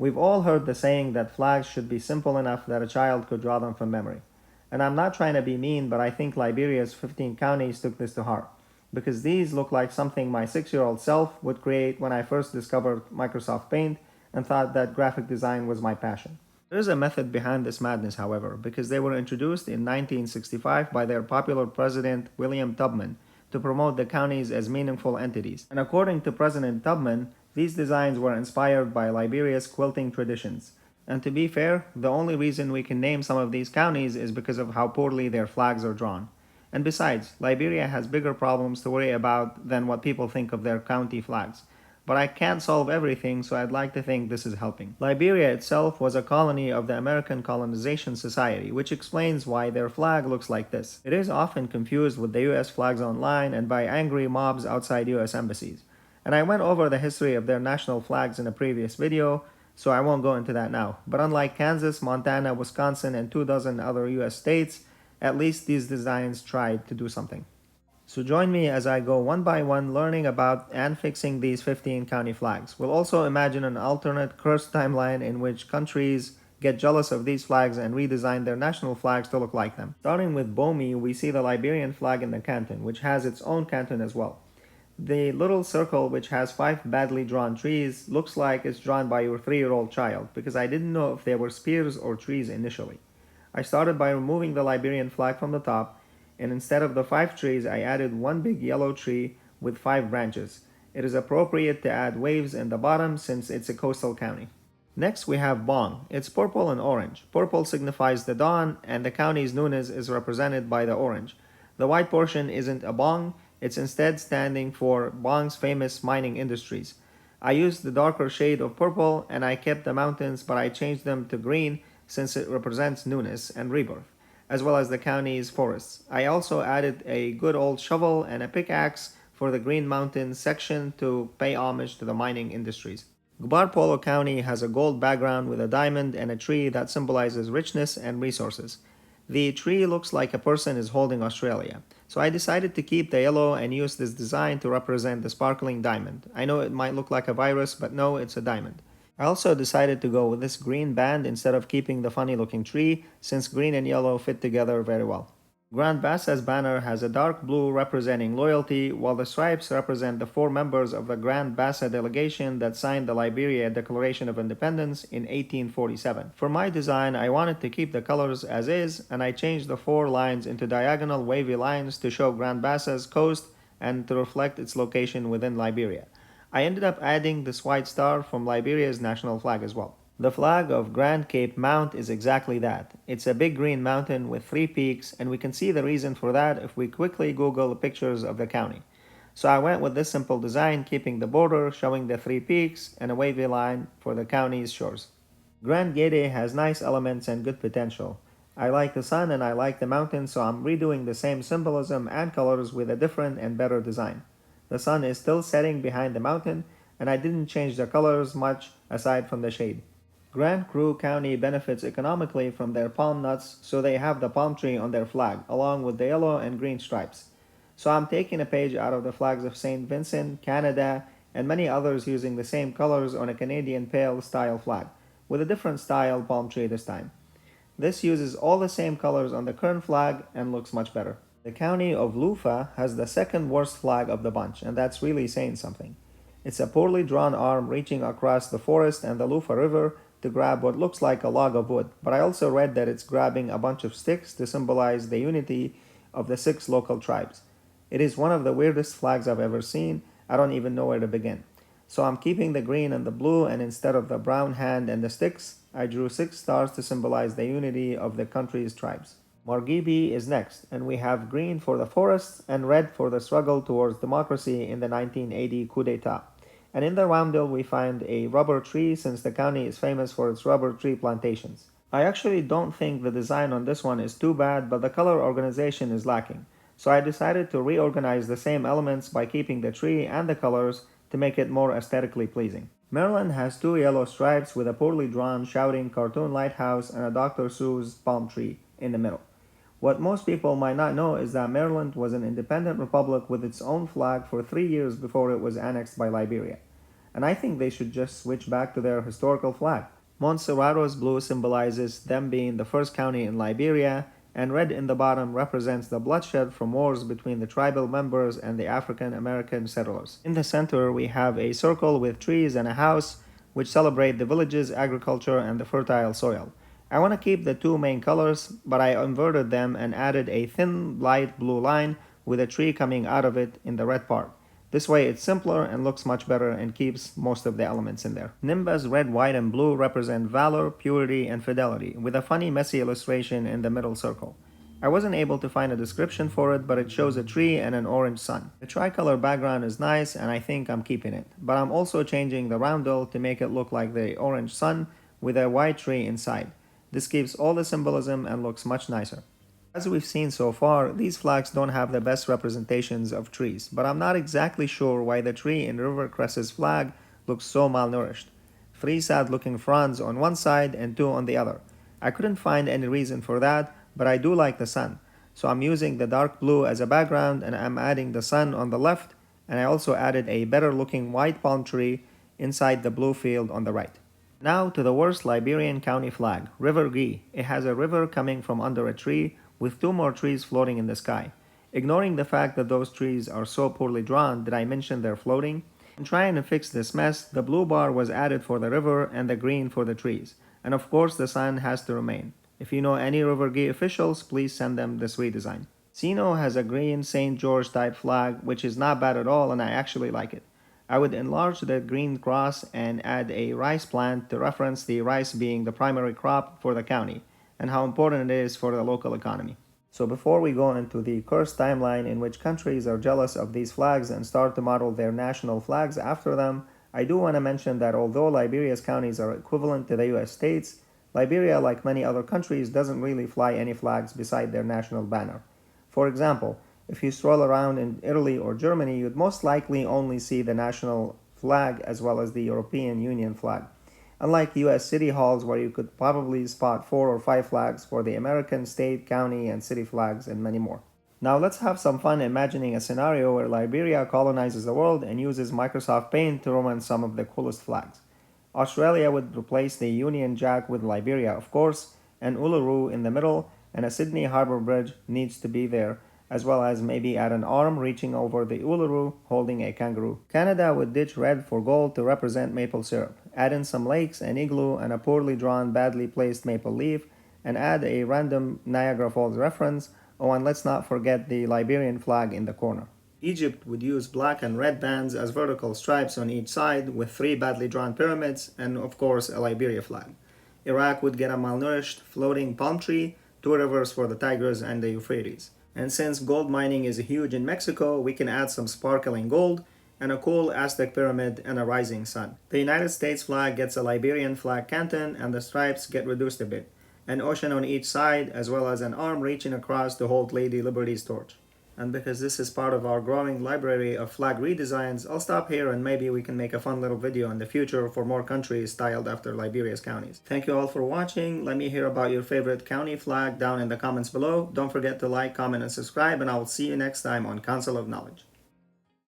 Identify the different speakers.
Speaker 1: We've all heard the saying that flags should be simple enough that a child could draw them from memory. And I'm not trying to be mean, but I think Liberia's 15 counties took this to heart, because these look like something my 6-year-old self would create when I first discovered Microsoft Paint and thought that graphic design was my passion. There is a method behind this madness, however, because they were introduced in 1965 by their popular president, William Tubman, to promote the counties as meaningful entities. And according to President Tubman, these designs were inspired by Liberia's quilting traditions. And to be fair, the only reason we can name some of these counties is because of how poorly their flags are drawn. And besides, Liberia has bigger problems to worry about than what people think of their county flags. But I can't solve everything, so I'd like to think this is helping. Liberia itself was a colony of the American Colonization Society, which explains why their flag looks like this. It is often confused with the US flags online and by angry mobs outside US embassies. And I went over the history of their national flags in a previous video, so I won't go into that now. But unlike Kansas, Montana, Wisconsin, and 24 other US states, at least these designs tried to do something. So join me as I go one by one learning about and fixing these 15 county flags. We'll also imagine an alternate cursed timeline in which countries get jealous of these flags and redesign their national flags to look like them. Starting with Bomi, we see the Liberian flag in the canton, which has its own canton as well. The little circle, which has 5 badly drawn trees, looks like it's drawn by your 3-year-old child, because I didn't know if they were spears or trees initially. I started by removing the Liberian flag from the top, and instead of the 5 trees, I added one big yellow tree with 5 branches. It is appropriate to add waves in the bottom since it's a coastal county. Next, we have Bong. It's purple and orange. Purple signifies the dawn, and the county's newness is represented by the orange. The white portion isn't a bong, it's instead standing for Bong's famous mining industries. I used the darker shade of purple, and I kept the mountains, but I changed them to green since it represents newness and rebirth, as well as the county's forests. I also added a good old shovel and a pickaxe for the Green Mountains section to pay homage to the mining industries. Gbarpolu County has a gold background with a diamond and a tree that symbolizes richness and resources. The tree looks like a person is holding Australia, so I decided to keep the yellow and use this design to represent the sparkling diamond. I know it might look like a virus, but no, it's a diamond. I also decided to go with this green band instead of keeping the funny looking tree, since green and yellow fit together very well. Grand Bassa's banner has a dark blue representing loyalty, while the stripes represent the 4 members of the Grand Bassa delegation that signed the Liberia Declaration of Independence in 1847. For my design, I wanted to keep the colors as is, and I changed the 4 lines into diagonal wavy lines to show Grand Bassa's coast and to reflect its location within Liberia. I ended up adding this white star from Liberia's national flag as well. The flag of Grand Cape Mount is exactly that. It's a big green mountain with 3 peaks, and we can see the reason for that if we quickly Google pictures of the county. So I went with this simple design, keeping the border showing the 3 peaks and a wavy line for the county's shores. Grand Gede has nice elements and good potential. I like the sun and I like the mountain, so I'm redoing the same symbolism and colors with a different and better design. The sun is still setting behind the mountain, and I didn't change the colors much aside from the shade. Grand Cru County benefits economically from their palm nuts, so they have the palm tree on their flag, along with the yellow and green stripes. So I'm taking a page out of the flags of St. Vincent, Canada, and many others using the same colors on a Canadian Pale style flag, with a different style palm tree this time. This uses all the same colors on the current flag and looks much better. The county of Lufa has the second worst flag of the bunch, and that's really saying something. It's a poorly drawn arm reaching across the forest and the Lufa River to grab what looks like a log of wood, but I also read that it's grabbing a bunch of sticks to symbolize the unity of the 6 local tribes. It is one of the weirdest flags I've ever seen. I don't even know where to begin. So I'm keeping the green and the blue, and instead of the brown hand and the sticks, I drew 6 stars to symbolize the unity of the country's tribes. Margibi is next, and we have green for the forests and red for the struggle towards democracy in the 1980 coup d'etat. And in the roundel we find a rubber tree, since the county is famous for its rubber tree plantations. I actually don't think the design on this one is too bad, but the color organization is lacking. So I decided to reorganize the same elements by keeping the tree and the colors to make it more aesthetically pleasing. Maryland has 2 yellow stripes with a poorly drawn shouting cartoon lighthouse and a Dr. Seuss palm tree in the middle. What most people might not know is that Maryland was an independent republic with its own flag for 3 years before it was annexed by Liberia. and I think they should just switch back to their historical flag. Montserrado's blue symbolizes them being the first county in Liberia, and red in the bottom represents the bloodshed from wars between the tribal members and the African American settlers. In the center, we have a circle with trees and a house, which celebrate the village's agriculture and the fertile soil. I want to keep the two main colors, but I inverted them and added a thin light blue line with a tree coming out of it in the red part. This way it's simpler and looks much better and keeps most of the elements in there. Nimba's red, white, and blue represent valor, purity, and fidelity, with a funny, messy illustration in the middle circle. I wasn't able to find a description for it, but it shows a tree and an orange sun. The tricolor background is nice, and I think I'm keeping it. But I'm also changing the roundel to make it look like the orange sun with a white tree inside. This keeps all the symbolism and looks much nicer. As we've seen so far, these flags don't have the best representations of trees, but I'm not exactly sure why the tree in River Cress's flag looks so malnourished. 3 sad-looking fronds on one side and 2 on the other. I couldn't find any reason for that, but I do like the sun. So I'm using the dark blue as a background and I'm adding the sun on the left, and I also added a better-looking white palm tree inside the blue field on the right. Now to the worst Liberian county flag, River Gee. It has a river coming from under a tree, with 2 more trees floating in the sky. Ignoring the fact that those trees are so poorly drawn, did I mention they're floating? In trying to fix this mess, the blue bar was added for the river and the green for the trees. And of course the sun has to remain. If you know any River Gee officials, please send them this redesign. Sino has a green St. George type flag, which is not bad at all, and I actually like it. I would enlarge the green cross and add a rice plant to reference the rice being the primary crop for the county, and how important it is for the local economy. So before we go into the cursed timeline in which countries are jealous of these flags and start to model their national flags after them, I do want to mention that although Liberia's counties are equivalent to the US states, Liberia, like many other countries, doesn't really fly any flags beside their national banner. For example, if you stroll around in Italy or Germany, you'd most likely only see the national flag as well as the European Union flag. Unlike US city halls where you could probably spot 4 or 5 flags for the American, state, county, and city flags and many more. Now let's have some fun imagining a scenario where Liberia colonizes the world and uses Microsoft Paint to ruin some of the coolest flags. Australia would replace the Union Jack with Liberia, of course, and Uluru in the middle, and a Sydney Harbour Bridge needs to be there, as well as maybe add an arm reaching over the Uluru holding a kangaroo. Canada would ditch red for gold to represent maple syrup, add in some lakes, an igloo, and a poorly drawn, badly placed maple leaf, and add a random Niagara Falls reference. Oh, and let's not forget the Liberian flag in the corner. Egypt would use black and red bands as vertical stripes on each side with 3 badly drawn pyramids and of course a Liberia flag. Iraq would get a malnourished floating palm tree, 2 rivers for the Tigris and the Euphrates. And since gold mining is huge in Mexico, we can add some sparkling gold and a cool Aztec pyramid and a rising sun. The United States flag gets a Liberian flag canton and the stripes get reduced a bit. An ocean on each side as well as an arm reaching across to hold Lady Liberty's torch. And because this is part of our growing library of flag redesigns, I'll stop here and maybe we can make a fun little video in the future for more countries styled after Liberia's counties. Thank you all for watching. Let me hear about your favorite county flag down in the comments below. Don't forget to like, comment, and subscribe, and I will see you next time on Council of Knowledge.